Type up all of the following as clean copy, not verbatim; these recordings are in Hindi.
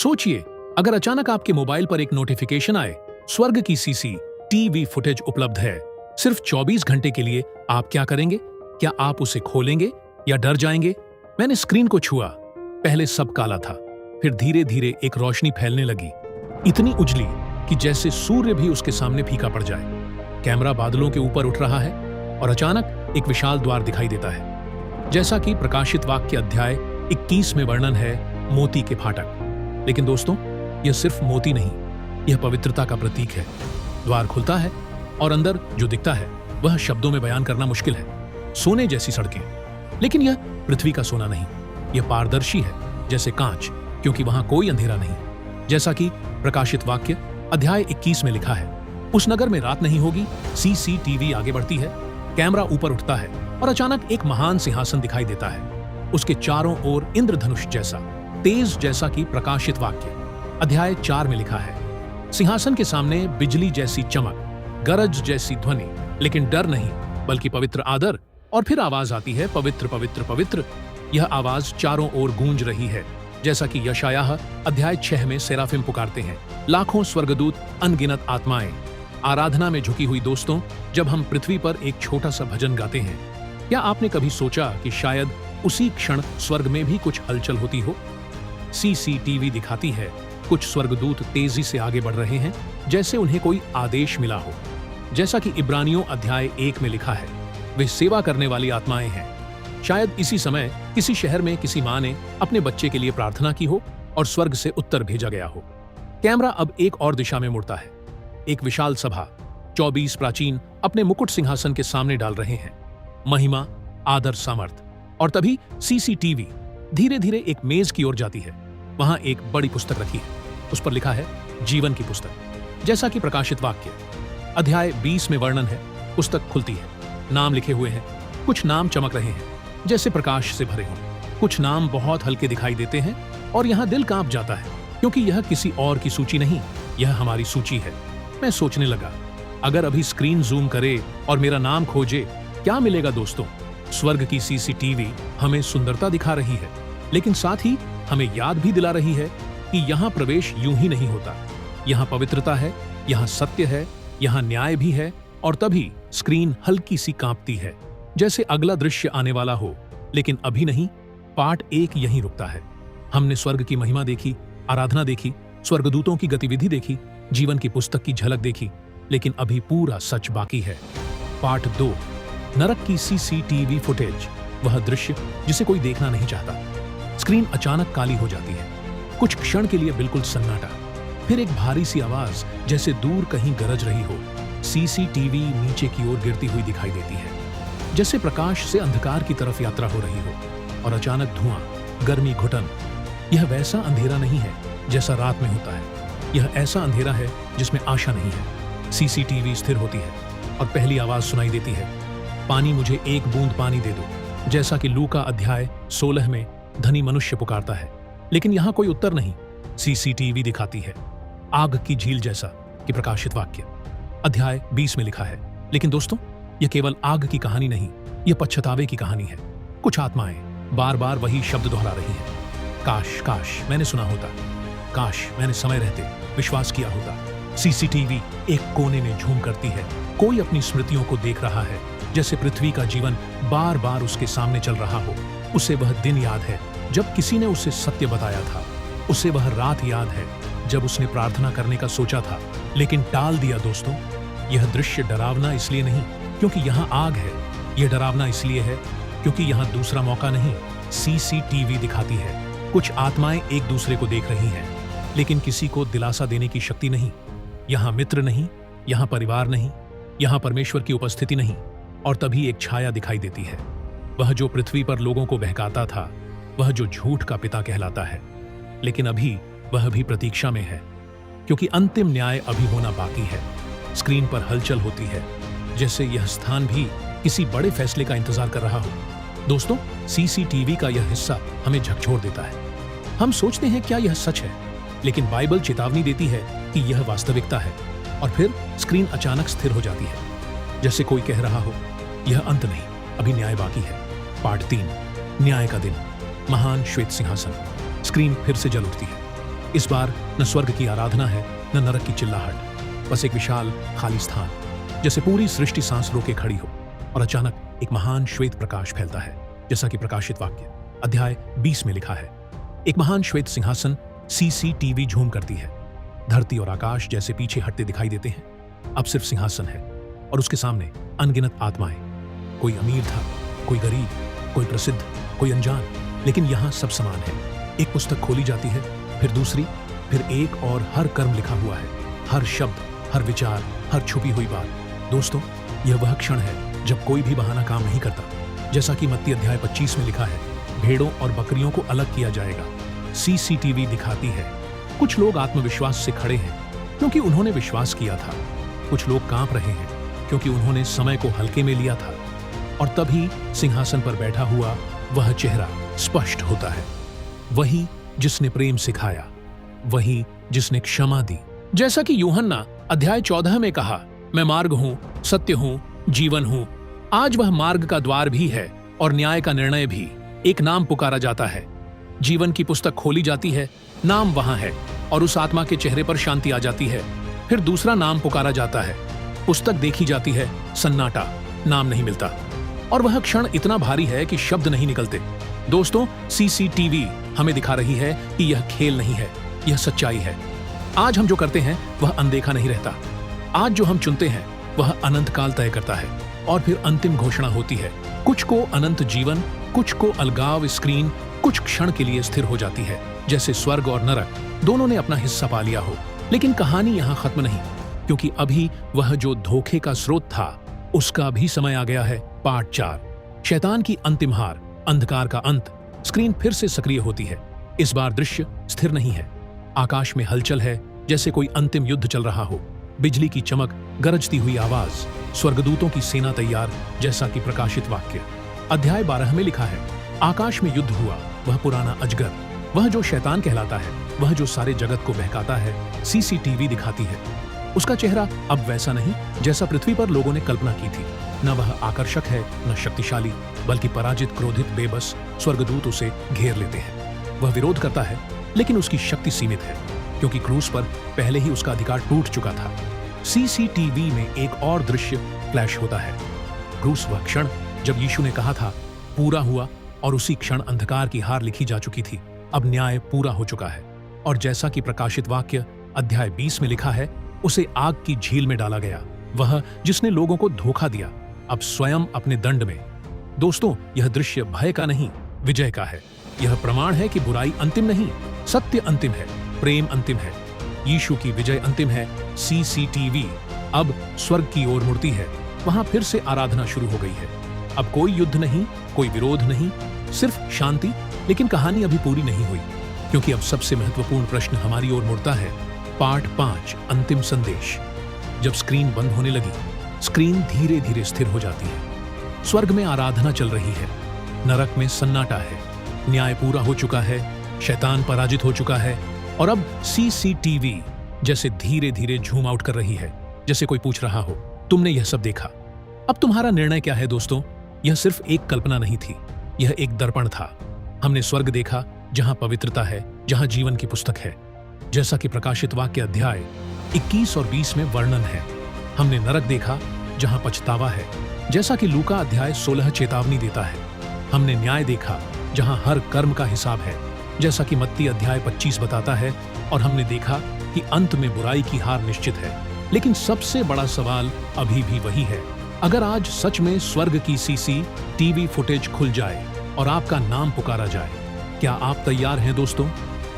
सोचिए, अगर अचानक आपके मोबाइल पर एक नोटिफिकेशन आए, स्वर्ग की सीसीटीवी फुटेज उपलब्ध है, सिर्फ 24 घंटे के लिए, आप क्या करेंगे? क्या आप उसे खोलेंगे या डर जाएंगे? मैंने स्क्रीन को छुआ। पहले सब काला था, फिर धीरे धीरे एक रोशनी फैलने लगी, इतनी उजली कि जैसे सूर्य भी उसके सामने फीका पड़ जाए। कैमरा बादलों के ऊपर उठ रहा है और अचानक एक विशाल द्वार दिखाई देता है। जैसा कि प्रकाशित वाक्य अध्याय 21 में वर्णन है, मोती के फाटक। लेकिन दोस्तों, यह सिर्फ मोती नहीं, यह पवित्रता का प्रतीक है। द्वार खुलता है और अंदर जो दिखता है वह शब्दों में बयान करना मुश्किल है। सोने जैसी सड़कें, लेकिन यह पृथ्वी का सोना नहीं, यह पारदर्शी है जैसे कांच, क्योंकि वहां कोई अंधेरा नहीं। जैसा कि प्रकाशित वाक्य अध्याय 21 में लिखा है, उस नगर में रात नहीं होगी। सीसीटीवी आगे बढ़ती है, कैमरा ऊपर उठता है और अचानक एक महान सिंहासन दिखाई देता है। उसके चारों ओर इंद्रधनुष जैसा, तेज जैसा कि प्रकाशित वाक्य अध्याय 4 में लिखा है। सिंहासन के सामने बिजली जैसी चमक, गरज जैसी ध्वनि, लेकिन डर नहीं बल्कि पवित्र आदर। और फिर आवाज आती है, पवित्र पवित्र पवित्र। यह आवाज चारों ओर गूंज रही है, जैसा कि यशायाह अध्याय 6 में सेराफिम पुकारते हैं, लाखों स्वर्गदूत, अनगिनत आत्माएं आराधना में झुकी हुई। दोस्तों, जब हम पृथ्वी पर एक छोटा सा भजन गाते हैं, क्या आपने कभी सोचा कि शायद उसी क्षण स्वर्ग में भी कुछ हलचल होती हो? सीसीटीवी दिखाती है, कुछ स्वर्गदूत तेजी से आगे बढ़ रहे हैं, जैसे उन्हें कोई आदेश मिला हो। जैसा कि इब्रानियों अध्याय 1 में लिखा है, वे सेवा करने वाली आत्माएं हैं। शायद इसी समय किसी शहर में किसी मां ने अपने बच्चे के लिए प्रार्थना की हो और स्वर्ग से उत्तर भेजा गया हो। कैमरा अब एक और दिशा में मुड़ता है। एक विशाल सभा, 24 प्राचीन अपने मुकुट सिंहासन के सामने डाल रहे हैं, महिमा, आदर, सामर्थ। और तभी सीसीटीवी धीरे धीरे एक मेज की ओर जाती है। वहां एक बड़ी पुस्तक रखी है, उस पर लिखा है, जीवन की पुस्तक। जैसा कि प्रकाशित वाक्य अध्याय 20 में वर्णन है, पुस्तक खुलती है, नाम लिखे हुए हैं। कुछ नाम चमक रहे हैं जैसे प्रकाश से भरे हों, कुछ नाम बहुत हल्के दिखाई देते हैं और यहाँ दिल कांप जाता है, क्योंकि यह किसी और की सूची नहीं, यह हमारी सूची है। मैं सोचने लगा, अगर अभी स्क्रीन जूम करे और मेरा नाम खोजे, क्या मिलेगा? दोस्तों, स्वर्ग की सीसीटीवी हमें सुंदरता दिखा रही है, लेकिन साथ ही हमें याद भी दिला रही है कि यहाँ प्रवेश यूं ही नहीं होता। यहाँ पवित्रता है, यहाँ सत्य है, यहाँ न्याय भी है। और तभी स्क्रीन हल्की सी कांपती है, जैसे अगला दृश्य आने वाला हो। लेकिन अभी नहीं, पार्ट 1 यहीं रुकता है। हमने स्वर्ग की महिमा देखी, आराधना देखी, स्वर्गदूतों की गतिविधि देखी, जीवन की पुस्तक की झलक देखी, लेकिन अभी पूरा सच बाकी है। पार्ट 2, नरक की सीसीटीवी फुटेज, वह दृश्य जिसे कोई देखना नहीं चाहता। स्क्रीन अचानक काली हो जाती है, कुछ क्षण के लिए बिल्कुल सन्नाटा, फिर एक भारी सी आवाज जैसे दूर कहीं गरज रही हो। सीसीटीवी नीचे की ओर गिरती हुई दिखाई देती है, जैसे प्रकाश से अंधकार की तरफ यात्रा हो रही हो। और अचानक धुआं, गर्मी, घुटन। यह वैसा अंधेरा नहीं है जैसा रात में होता है, यह ऐसा अंधेरा है जिसमें आशा नहीं है। सीसीटीवी स्थिर होती है और पहली आवाज सुनाई देती है, पानी, मुझे एक बूंद पानी दे दो। जैसा कि लूका अध्याय 16 में धनी मनुष्य पुकारता है, लेकिन यहां कोई उत्तर नहीं। सीसीटीवी दिखाती है, आग की झील जैसा कि प्रकाशित वाक्य अध्याय 20 में लिखा है। लेकिन दोस्तों, यह केवल आग की कहानी नहीं, यह पश्चातावे की कहानी है। कुछ आत्माएं बार बार वही शब्द दोहरा रही हैं, काश काश मैंने सुना होता, काश मैंने समय रहते विश्वास किया होता। सीसीटीवी एक कोने में झूम करती है, कोई अपनी स्मृतियों को देख रहा है, जैसे पृथ्वी का जीवन बार बार उसके सामने चल रहा हो। उसे वह दिन याद है जब किसी ने उसे सत्य बताया था, उसे वह रात याद है जब उसने प्रार्थना करने का सोचा था लेकिन टाल दिया। दोस्तों, यह दृश्य डरावना इसलिए नहीं क्योंकि यहाँ आग है, यह डरावना इसलिए है क्योंकि यहाँ दूसरा मौका नहीं। सीसीटीवी दिखाती है, कुछ आत्माएं एक दूसरे को देख रही हैं, लेकिन किसी को दिलासा देने की शक्ति नहीं। यहाँ मित्र नहीं, यहाँ परिवार नहीं, यहाँ परमेश्वर की उपस्थिति नहीं। और तभी एक छाया दिखाई देती है, वह जो पृथ्वी पर लोगों को बहकाता था, वह जो झूठ का पिता कहलाता है। लेकिन अभी वह भी प्रतीक्षा में है, क्योंकि अंतिम न्याय अभी होना बाकी है। स्क्रीन पर हलचल होती है, जैसे यह स्थान भी किसी बड़े फैसले का इंतजार कर रहा हो। दोस्तों, सीसीटीवी का यह हिस्सा हमें झकझोर देता है। हम सोचते हैं क्या यह सच है, लेकिन बाइबल चेतावनी देती है कि यह वास्तविकता है। और फिर स्क्रीन अचानक स्थिर हो जाती है, जैसे कोई कह रहा हो, यह अंत नहीं, अभी न्याय बाकी है। पार्ट 3, न्याय का दिन, महान श्वेत सिंहासन। स्क्रीन फिर से जल उठती है, इस बार न स्वर्ग की आराधना है न नरक की चिल्लाहट, बस एक विशाल खाली स्थान, जैसे पूरी सृष्टि सांस रोके खड़ी हो। और अचानक एक महान श्वेत प्रकाश फैलता है, जैसा कि प्रकाशित वाक्य अध्याय 20 में लिखा है। एक महान श्वेत सिंहासन CCTV झूम करती है। धरती और आकाश जैसे पीछे हटते दिखाई देते हैं। अब सिर्फ सिंहासन है और उसके सामने अनगिनत आत्माएं। कोई अमीर था, कोई गरीब, कोई प्रसिद्ध, कोई अनजान, लेकिन यहाँ सब समान है। एक पुस्तक खोली जाती है, फिर दूसरी, फिर एक, और हर कर्म लिखा हुआ है, हर शब्द, हर विचार, हर छुपी हुई बात। दोस्तों, यह वह क्षण है जब कोई भी बहाना काम नहीं करता। जैसा कि मत्ती अध्याय 25 में लिखा है, भेड़ों और बकरियों को अलग किया जाएगा। CCTV दिखाती है। कुछ लोग आत्मविश्वास से खड़े हैं क्योंकि उन्होंने विश्वास किया था। कुछ लोग कांप रहे हैं क्योंकि उन्होंने समय को हल्के में लिया था। और तभी सिंहासन पर बैठा हुआ वह चेहरा स्पष्ट होता है। वही जिसने प्रेम सिखाया, वही जिसने क्षमा दी। जैसा कि यूहन्ना अध्याय 14 में कहा, मैं मार्ग हूं, सत्य हूं, जीवन हूं। आज वह मार्ग का द्वार भी है और न्याय का निर्णय भी। एक नाम पुकारा जाता है, जीवन की पुस्तक खोली जाती है, नाम वहां है और उस आत्मा के चेहरे पर शांति आ जाती है। फिर दूसरा नाम पुकारा जाता है, पुस्तक देखी जाती है, सन्नाटा, नाम नहीं मिलता। और वह क्षण इतना भारी है कि शब्द नहीं निकलते। दोस्तों, CCTV हमें दिखा रही है कि यह खेल नहीं है, यह सच्चाई है। आज हम जो करते हैं वह अनदेखा नहीं रहता। आज जो हम चुनते हैं वह अनंत काल तय करता है। और फिर अंतिम घोषणा होती है, कुछ को अनंत जीवन, कुछ को अलगाव स्क्रीन, कुछ क्षण के लिए स्थिर हो जाती है, जैसे स्वर्ग और नरक दोनों ने अपना हिस्सा पा लिया हो। लेकिन कहानी यहाँ खत्म नहीं, क्योंकि अभी वह जो धोखे का स्रोत था उसका भी समय आ गया है। पार्ट 4, शैतान की अंतिम हार, अंधकार का अंत। स्क्रीन फिर से सक्रिय होती है। इस बार दृश्य स्थिर नहीं है। आकाश में हलचल है, जैसे कोई अंतिम युद्ध चल रहा हो। बिजली की चमक, गरजती हुई आवाज, स्वर्गदूतों की सेना तैयार, जैसा कि प्रकाशित वाक्य अध्याय 12 में लिखा है। आकाश में युद्ध हुआ। वह पुराना अजगर, वह जो शैतान कहलाता है, वह जो सारे जगत को बहकाता है, CCTV दिखाती है। उसका चेहरा अब वैसा नहीं जैसा पृथ्वी पर लोगों ने कल्पना की थी। न वह आकर्षक है, न शक्तिशाली, बल्कि पराजित, क्रोधित, बेबस स्वर्गदूत उसे घेर लेते हैं। वह विरोध करता है, लेकिन उसकी शक्ति सीमित है, क्योंकि क्रूस पर पहले ही उसका अधिकार टूट चुका था। CCTV में एक और दृश्य फ्लैश होता है। क्रूस, वह क्षण जब यीशु ने कहा था पूरा हुआ, और उसी क्षण अंधकार की हार लिखी जा चुकी थी। अब न्याय पूरा हो चुका है। और जैसा कि प्रकाशित वाक्य अध्याय 20 में लिखा है, उसे आग की झील में डाला गया। वह जिसने लोगों को धोखा दिया, अब स्वयं अपने दंड में। दोस्तों, यह दृश्य भय का नहीं, विजय का है। यह प्रमाण है कि बुराई अंतिम नहीं, सत्य अंतिम है, प्रेम अंतिम है, यीशु की विजय अंतिम है। CCTV अब स्वर्ग की ओर मुड़ती है। वहां फिर से आराधना शुरू हो गई है। अब कोई युद्ध नहीं, कोई विरोध नहीं, सिर्फ शांति। लेकिन कहानी अभी पूरी नहीं हुई, क्योंकि अब सबसे महत्वपूर्ण प्रश्न हमारी ओर मुड़ता है। पार्ट 5, अंतिम संदेश। जब स्क्रीन बंद होने लगी, स्क्रीन धीरे धीरे स्थिर हो जाती है। स्वर्ग में आराधना चल रही है, नरक में सन्नाटा है। न्याय पूरा हो चुका है, शैतान पराजित हो चुका है। और अब CCTV जैसे धीरे धीरे झूम आउट कर रही है, जैसे कोई पूछ रहा हो, तुमने यह सब देखा, अब तुम्हारा निर्णय क्या है? दोस्तों, यह सिर्फ एक कल्पना नहीं थी, यह एक दर्पण था। हमने स्वर्ग देखा, जहां पवित्रता है, जहां जीवन की पुस्तक है, जैसा कि प्रकाशित वाक्य अध्याय 21 और 20 में वर्णन है। हमने नरक देखा, जहां पछतावा है, जैसा कि लूका अध्याय 16 चेतावनी देता है। हमने न्याय देखा, जहां हर कर्म का हिसाब है, जैसा कि मत्ती अध्याय 25 बताता है। और हमने देखा कि अंत में बुराई की हार निश्चित है। लेकिन सबसे बड़ा सवाल अभी भी वही है, अगर आज सच में स्वर्ग की CCTV फुटेज खुल जाए और आपका नाम पुकारा जाए, क्या आप तैयार हैं? दोस्तों,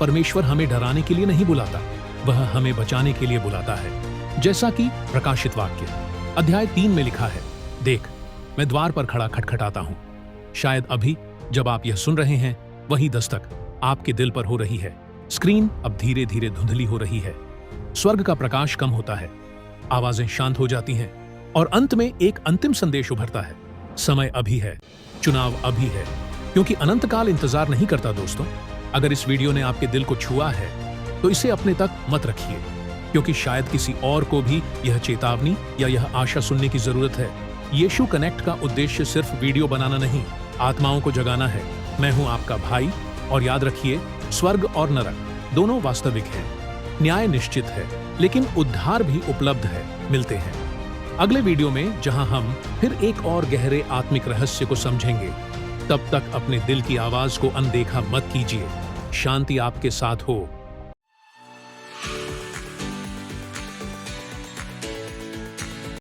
परमेश्वर हमें डराने के लिए नहीं बुलाता, वह हमें बचाने के लिए बुलाता है। जैसा कि प्रकाशित वाक्य अध्याय 3 में लिखा है, देख, मैं द्वार पर खड़ा खटखटाता हूं। शायद अभी जब आप यह सुन रहे हैं, वही दस्तक आपके दिल पर हो रही है। स्क्रीन अब धीरे धीरे धुंधली हो रही है। स्वर्ग का प्रकाश कम होता है, आवाजें शांत हो जाती हैं, और अंत में एक अंतिम संदेश उभरता है। समय अभी है, चुनाव अभी है, क्योंकि अनंत काल इंतजार नहीं करता। दोस्तों, अगर इस वीडियो ने आपके दिल को छुआ है तो इसे अपने तक मत रखिए, क्योंकि शायद किसी और को भी यह चेतावनी या यह आशा सुनने की जरूरत है। यीशु कनेक्ट का उद्देश्य सिर्फ वीडियो बनाना नहीं, आत्माओं को जगाना है। मैं हूं आपका भाई, और याद रखिए, स्वर्ग और नरक दोनों वास्तविक हैं। न्याय निश्चित है, लेकिन उद्धार भी उपलब्ध है। मिलते हैं अगले वीडियो में, जहां हम फिर एक और गहरे आत्मिक रहस्य को समझेंगे। तब तक अपने दिल की आवाज को अनदेखा मत कीजिए। शांति आपके साथ हो।